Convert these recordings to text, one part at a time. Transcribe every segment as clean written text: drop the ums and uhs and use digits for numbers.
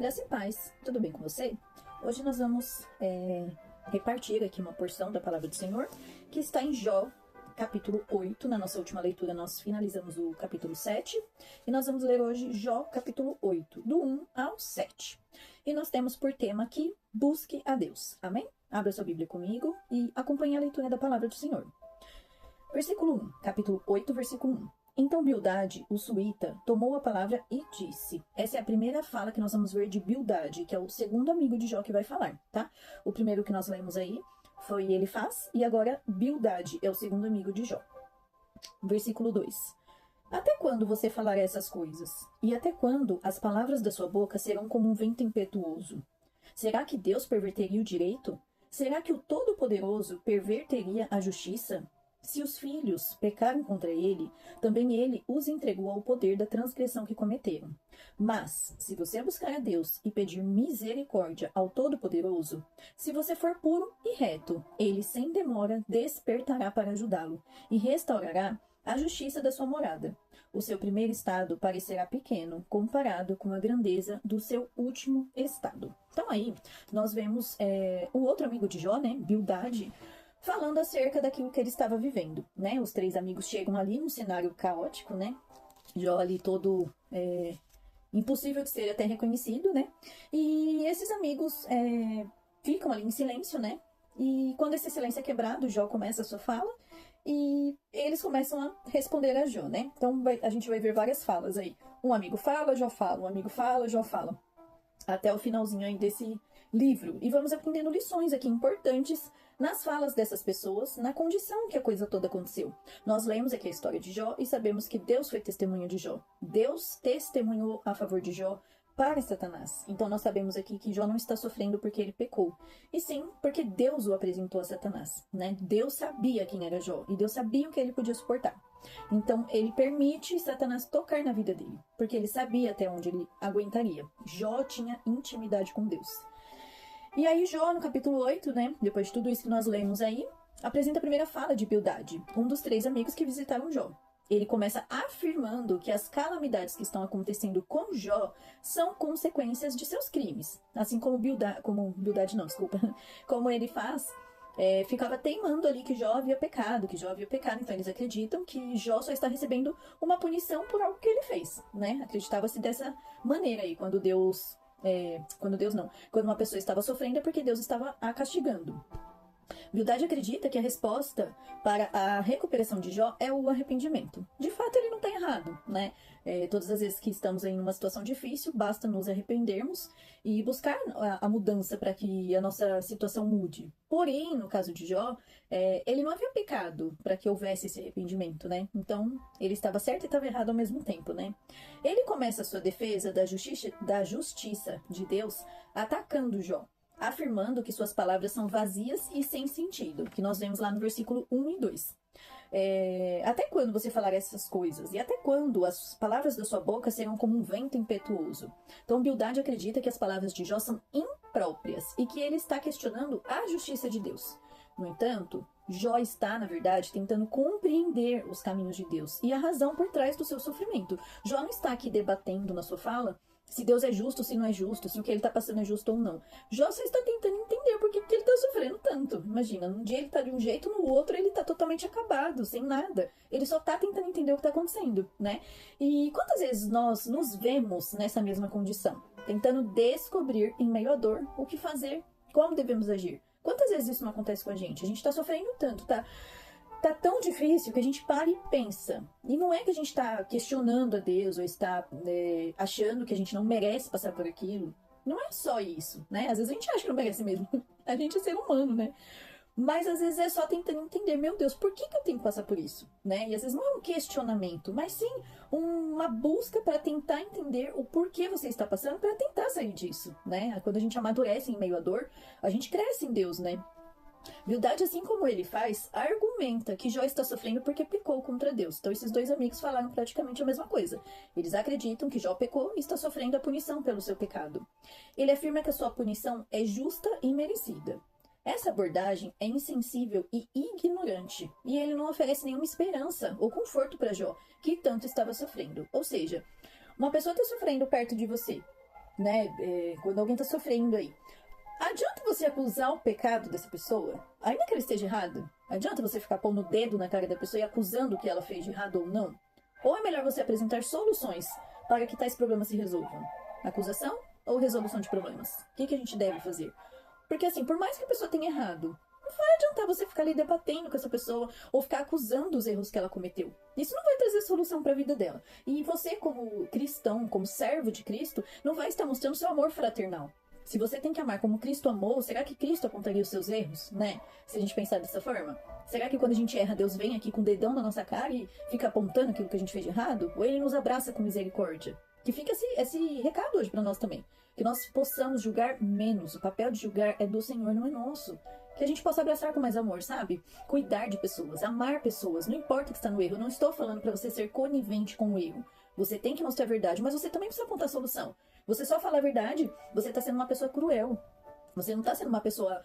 Graça e paz, tudo bem com você? Hoje nós vamos repartir aqui uma porção da palavra do Senhor que está em Jó, capítulo 8. Na nossa última leitura nós finalizamos o capítulo 7 e nós vamos ler hoje Jó, capítulo 8, do 1 ao 7. E nós temos por tema aqui, busque a Deus. Amém? Abra sua Bíblia comigo e acompanhe a leitura da palavra do Senhor. Versículo 1, capítulo 8, versículo 1. Então Bildade, o suíta, tomou a palavra e disse. Essa é a primeira fala que nós vamos ver de Bildade, que é o segundo amigo de Jó que vai falar, tá? O primeiro que nós lemos aí foi Elifaz, e agora Bildade é o segundo amigo de Jó. Versículo 2. Até quando você falará essas coisas? E até quando as palavras da sua boca serão como um vento impetuoso? Será que Deus perverteria o direito? Será que o Todo-Poderoso perverteria a justiça? Se os filhos pecaram contra ele, também ele os entregou ao poder da transgressão que cometeram. Mas, se você buscar a Deus e pedir misericórdia ao Todo-Poderoso, se você for puro e reto, ele sem demora despertará para ajudá-lo e restaurará a justiça da sua morada. O seu primeiro estado parecerá pequeno comparado com a grandeza do seu último estado. Então aí, nós vemos o outro amigo de Jó, né, Bildade, falando acerca daquilo que ele estava vivendo, né? Os três amigos chegam ali num cenário caótico, né? Jó ali todo impossível de ser até reconhecido, né? E esses amigos ficam ali em silêncio, né? E quando esse silêncio é quebrado, Jó começa a sua fala e eles começam a responder a Jó, né? Então a gente vai ver várias falas aí. Um amigo fala, Jó fala. Um amigo fala, Jó fala. Até o finalzinho aí desse livro. E vamos aprendendo lições aqui importantes nas falas dessas pessoas, na condição que a coisa toda aconteceu. Nós lemos aqui a história de Jó e sabemos que Deus foi testemunha de Jó. Deus testemunhou a favor de Jó para Satanás. Então nós sabemos aqui que Jó não está sofrendo porque ele pecou, e sim porque Deus o apresentou a Satanás, né? Deus sabia quem era Jó e Deus sabia o que ele podia suportar. Então ele permite Satanás tocar na vida dele, porque ele sabia até onde ele aguentaria. Jó tinha intimidade com Deus. E aí Jó, no capítulo 8, né, depois de tudo isso que nós lemos aí, apresenta a primeira fala de Bildade, um dos três amigos que visitaram Jó. Ele começa afirmando que as calamidades que estão acontecendo com Jó são consequências de seus crimes. Assim como como ele faz, ficava teimando ali que Jó havia pecado, Então eles acreditam que Jó só está recebendo uma punição por algo que ele fez, né? Acreditava-se dessa maneira aí, quando uma pessoa estava sofrendo é porque Deus estava a castigando. Bildade acredita que a resposta para a recuperação de Jó é o arrependimento. De fato, ele não está errado, né? Todas as vezes que estamos em uma situação difícil, basta nos arrependermos e buscar a mudança para que a nossa situação mude. Porém, no caso de Jó, ele não havia pecado para que houvesse esse arrependimento, né? Então, ele estava certo e estava errado ao mesmo tempo, né? Ele começa a sua defesa da justiça de Deus atacando Jó, afirmando que suas palavras são vazias e sem sentido, que nós vemos lá no versículo 1 e 2. Até quando você falará essas coisas? E até quando as palavras da sua boca serão como um vento impetuoso? Então, Bildade acredita que as palavras de Jó são impróprias e que ele está questionando a justiça de Deus. No entanto, Jó está, na verdade, tentando compreender os caminhos de Deus e a razão por trás do seu sofrimento. Jó não está aqui debatendo na sua fala se Deus é justo, se não é justo, se o que ele está passando é justo ou não. Jó só está tentando entender por que ele está sofrendo tanto. Imagina, num dia ele está de um jeito, no outro ele está totalmente acabado, sem nada. Ele só está tentando entender o que está acontecendo, né? E quantas vezes nós nos vemos nessa mesma condição? Tentando descobrir, em meio à dor, o que fazer, como devemos agir. Quantas vezes isso não acontece com a gente? A gente está sofrendo tanto, tá tão difícil que a gente para e pensa. E não é que a gente está questionando a Deus ou está achando que a gente não merece passar por aquilo. Não é só isso, né? Às vezes a gente acha que não merece mesmo. A gente é ser humano, né? Mas às vezes é só tentando entender, meu Deus, por que eu tenho que passar por isso? Né? E às vezes não é um questionamento, mas sim uma busca para tentar entender o porquê você está passando, para tentar sair disso, né? Quando a gente amadurece em meio à dor, a gente cresce em Deus, né? Bildade, assim como ele faz, argumenta que Jó está sofrendo porque pecou contra Deus. Então esses dois amigos falaram praticamente a mesma coisa. Eles acreditam que Jó pecou e está sofrendo a punição pelo seu pecado. Ele afirma que a sua punição é justa e merecida. Essa abordagem é insensível e ignorante, e ele não oferece nenhuma esperança ou conforto para Jó, que tanto estava sofrendo. Ou seja, uma pessoa está sofrendo perto de você, né? Quando alguém está sofrendo aí. Adianta você acusar o pecado dessa pessoa, ainda que ele esteja errado? Adianta você ficar pondo o dedo na cara da pessoa e acusando o que ela fez de errado ou não? Ou é melhor você apresentar soluções para que tais problemas se resolvam? Acusação ou resolução de problemas? O que a gente deve fazer? Porque assim, por mais que a pessoa tenha errado, não vai adiantar você ficar ali debatendo com essa pessoa ou ficar acusando os erros que ela cometeu. Isso não vai trazer solução para a vida dela. E você, como cristão, como servo de Cristo, não vai estar mostrando seu amor fraternal. Se você tem que amar como Cristo amou, será que Cristo apontaria os seus erros, né? Se a gente pensar dessa forma. Será que quando a gente erra, Deus vem aqui com o dedão na nossa cara e fica apontando aquilo que a gente fez de errado? Ou Ele nos abraça com misericórdia? Que fica esse recado hoje para nós também. Que nós possamos julgar menos. O papel de julgar é do Senhor, não é nosso. Que a gente possa abraçar com mais amor, sabe? Cuidar de pessoas, amar pessoas. Não importa que está no erro. Eu não estou falando para você ser conivente com o erro. Você tem que mostrar a verdade, mas você também precisa apontar a solução. Você só falar a verdade, você está sendo uma pessoa cruel. Você não está sendo uma pessoa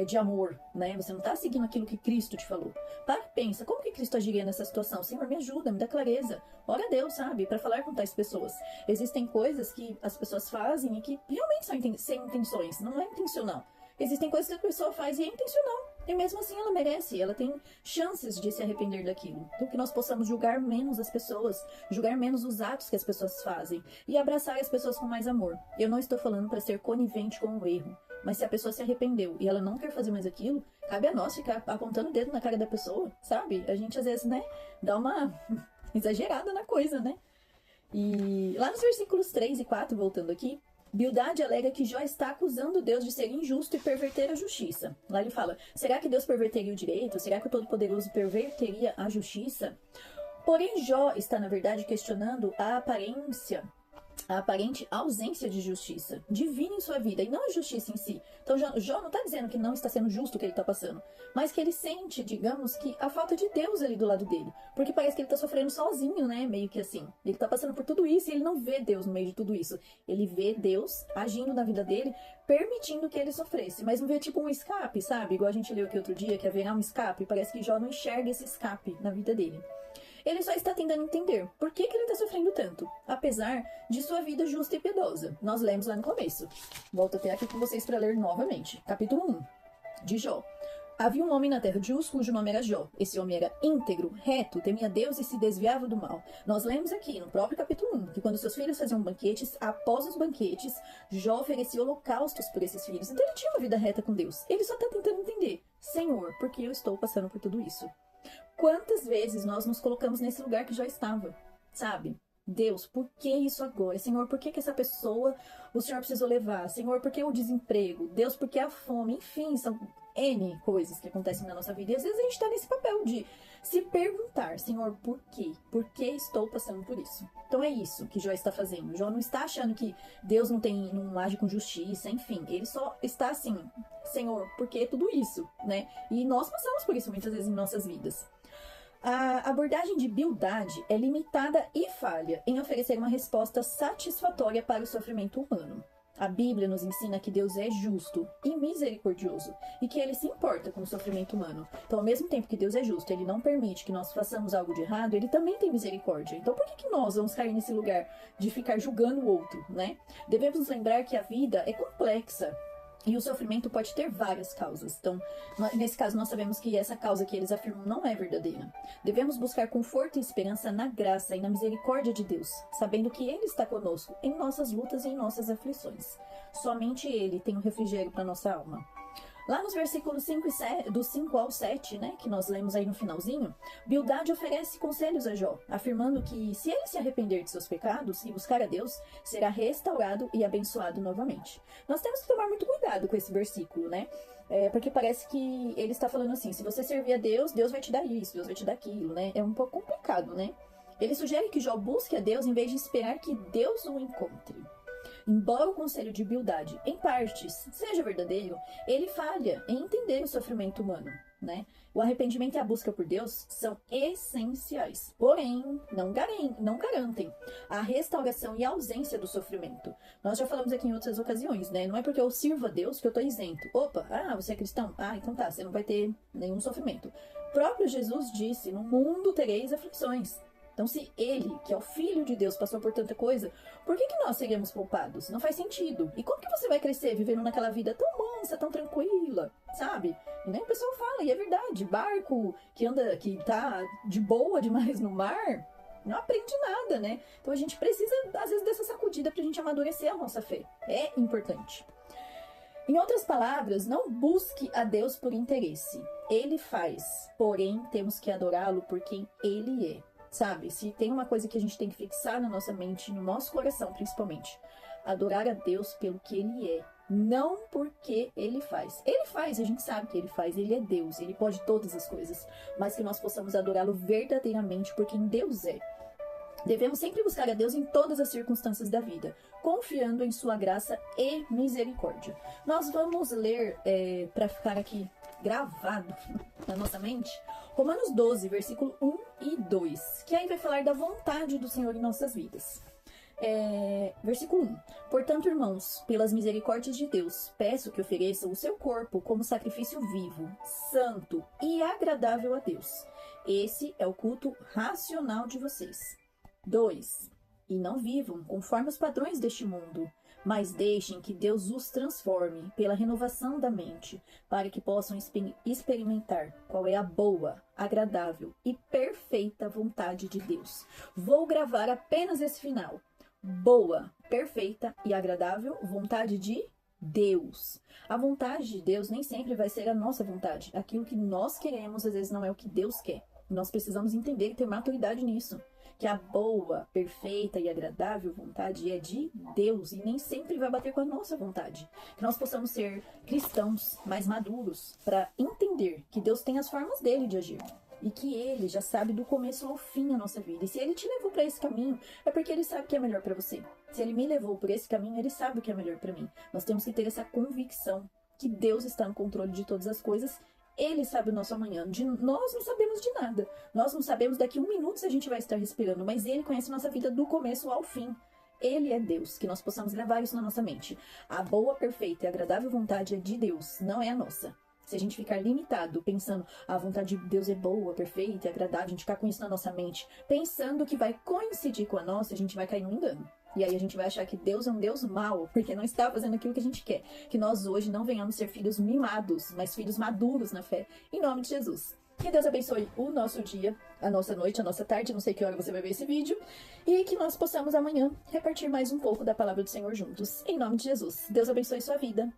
de amor, né? Você não está seguindo aquilo que Cristo te falou. Para e pensa, como que Cristo agiria nessa situação? Senhor, me ajuda, me dá clareza. Ora a Deus, sabe? Para falar com tais pessoas. Existem coisas que as pessoas fazem e que realmente são sem intenções. Não é intencional. Existem coisas que a pessoa faz e é intencional. E mesmo assim ela merece, ela tem chances de se arrepender daquilo. Então que nós possamos julgar menos as pessoas, julgar menos os atos que as pessoas fazem e abraçar as pessoas com mais amor. Eu não estou falando para ser conivente com o erro, mas se a pessoa se arrependeu e ela não quer fazer mais aquilo, cabe a nós ficar apontando o dedo na cara da pessoa, sabe? A gente às vezes, né, dá uma exagerada na coisa, né? E lá nos versículos 3 e 4, voltando aqui, Bildade alega que Jó está acusando Deus de ser injusto e perverter a justiça. Lá ele fala, será que Deus perverteria o direito? Será que o Todo-Poderoso perverteria a justiça? Porém, Jó está, na verdade, questionando a aparente ausência de justiça divina em sua vida, e não a justiça em si. Então, Jó não está dizendo que não está sendo justo o que ele está passando, mas que ele sente, digamos, que a falta de Deus ali do lado dele. Porque parece que ele está sofrendo sozinho, né? Meio que assim. Ele está passando por tudo isso e ele não vê Deus no meio de tudo isso. Ele vê Deus agindo na vida dele, permitindo que ele sofresse, mas não vê tipo um escape, sabe? Igual a gente leu aqui outro dia, que haverá um escape. Parece que Jó não enxerga esse escape na vida dele. Ele só está tentando entender por que ele está sofrendo tanto, apesar de sua vida justa e piedosa. Nós lemos lá no começo. Volto até aqui com vocês para ler novamente. Capítulo 1 de Jó. Havia um homem na terra de Uz, cujo nome era Jó. Esse homem era íntegro, reto, temia Deus e se desviava do mal. Nós lemos aqui, no próprio capítulo 1, que quando seus filhos faziam banquetes, após os banquetes, Jó oferecia holocaustos por esses filhos. Então ele tinha uma vida reta com Deus. Ele só está tentando entender. Senhor, por que eu estou passando por tudo isso? Quantas vezes nós nos colocamos nesse lugar que já estava, sabe? Deus, por que isso agora? Senhor, por que essa pessoa o Senhor precisou levar? Senhor, por que o desemprego? Deus, por que a fome? Enfim, são N coisas que acontecem na nossa vida. E às vezes a gente está nesse papel de se perguntar, Senhor, por quê? Por que estou passando por isso? Então é isso que Jó está fazendo. Jó não está achando que Deus não age com justiça, enfim. Ele só está assim, Senhor, por que tudo isso? Né? E nós passamos por isso muitas vezes em nossas vidas. A abordagem de Bildade é limitada e falha em oferecer uma resposta satisfatória para o sofrimento humano. A Bíblia nos ensina que Deus é justo e misericordioso e que Ele se importa com o sofrimento humano. Então, ao mesmo tempo que Deus é justo, Ele não permite que nós façamos algo de errado, Ele também tem misericórdia. Então, por que nós vamos cair nesse lugar de ficar julgando o outro, né? Devemos lembrar que a vida é complexa. E o sofrimento pode ter várias causas. Então, nesse caso, nós sabemos que essa causa que eles afirmam não é verdadeira. Devemos buscar conforto e esperança na graça e na misericórdia de Deus, sabendo que Ele está conosco em nossas lutas e em nossas aflições. Somente Ele tem o refrigério para nossa alma. Lá nos versículos 5 e 7, do 5 ao 7, né, que nós lemos aí no finalzinho, Bildade oferece conselhos a Jó, afirmando que se ele se arrepender de seus pecados e buscar a Deus, será restaurado e abençoado novamente. Nós temos que tomar muito cuidado com esse versículo, né? Porque parece que ele está falando assim, se você servir a Deus, Deus vai te dar isso, Deus vai te dar aquilo, né? É um pouco complicado, né? Ele sugere que Jó busque a Deus em vez de esperar que Deus o encontre. Embora o conselho de Bildade, em partes, seja verdadeiro, ele falha em entender o sofrimento humano, né? O arrependimento e a busca por Deus são essenciais, porém, não garantem a restauração e a ausência do sofrimento. Nós já falamos aqui em outras ocasiões, né? Não é porque eu sirvo a Deus que eu estou isento. Opa, você é cristão? Então tá, você não vai ter nenhum sofrimento. O próprio Jesus disse, no mundo tereis aflições. Então, se ele, que é o Filho de Deus, passou por tanta coisa, por que nós seríamos poupados? Não faz sentido. E como que você vai crescer vivendo naquela vida tão mansa, tão tranquila, sabe? E nem o pessoal fala, e é verdade, barco que tá de boa demais no mar, não aprende nada, né? Então a gente precisa, às vezes, dessa sacudida pra gente amadurecer a nossa fé. É importante. Em outras palavras, não busque a Deus por interesse. Ele faz, porém temos que adorá-lo por quem ele é. Sabe, se tem uma coisa que a gente tem que fixar na nossa mente, no nosso coração principalmente, adorar a Deus pelo que ele é, não porque ele faz. Ele faz, a gente sabe que ele faz, ele é Deus, ele pode todas as coisas, mas que nós possamos adorá-lo verdadeiramente por quem Deus é. Devemos sempre buscar a Deus em todas as circunstâncias da vida, confiando em sua graça e misericórdia. Nós vamos ler, para ficar aqui gravado na nossa mente, Romanos 12, versículo 1 e 2, que aí vai falar da vontade do Senhor em nossas vidas. Versículo 1. Portanto, irmãos, pelas misericórdias de Deus, peço que ofereçam o seu corpo como sacrifício vivo, santo e agradável a Deus. Esse é o culto racional de vocês. 2. E não vivam conforme os padrões deste mundo, mas deixem que Deus os transforme pela renovação da mente, para que possam experimentar qual é a boa, agradável e perfeita vontade de Deus. Vou gravar apenas esse final. Boa, perfeita e agradável vontade de Deus. A vontade de Deus nem sempre vai ser a nossa vontade. Aquilo que nós queremos, às vezes, não é o que Deus quer. Nós precisamos entender e ter maturidade nisso. Que a boa, perfeita e agradável vontade é de Deus e nem sempre vai bater com a nossa vontade. Que nós possamos ser cristãos mais maduros para entender que Deus tem as formas dele de agir e que ele já sabe do começo ao fim a nossa vida. E se ele te levou para esse caminho, é porque ele sabe o que é melhor para você. Se ele me levou por esse caminho, ele sabe o que é melhor para mim. Nós temos que ter essa convicção que Deus está no controle de todas as coisas. Ele sabe o nosso amanhã. Nós não sabemos de nada. Nós não sabemos daqui 1 minuto se a gente vai estar respirando, mas ele conhece nossa vida do começo ao fim. Ele é Deus, que nós possamos gravar isso na nossa mente. A boa, perfeita e agradável vontade é de Deus, não é a nossa. Se a gente ficar limitado, pensando, a vontade de Deus é boa, perfeita e agradável, a gente ficar com isso na nossa mente, pensando que vai coincidir com a nossa, a gente vai cair no engano. E aí a gente vai achar que Deus é um Deus mau, porque não está fazendo aquilo que a gente quer. Que nós hoje não venhamos ser filhos mimados, mas filhos maduros na fé. Em nome de Jesus. Que Deus abençoe o nosso dia, a nossa noite, a nossa tarde. Não sei que hora você vai ver esse vídeo. E que nós possamos amanhã repartir mais um pouco da palavra do Senhor juntos. Em nome de Jesus. Deus abençoe sua vida.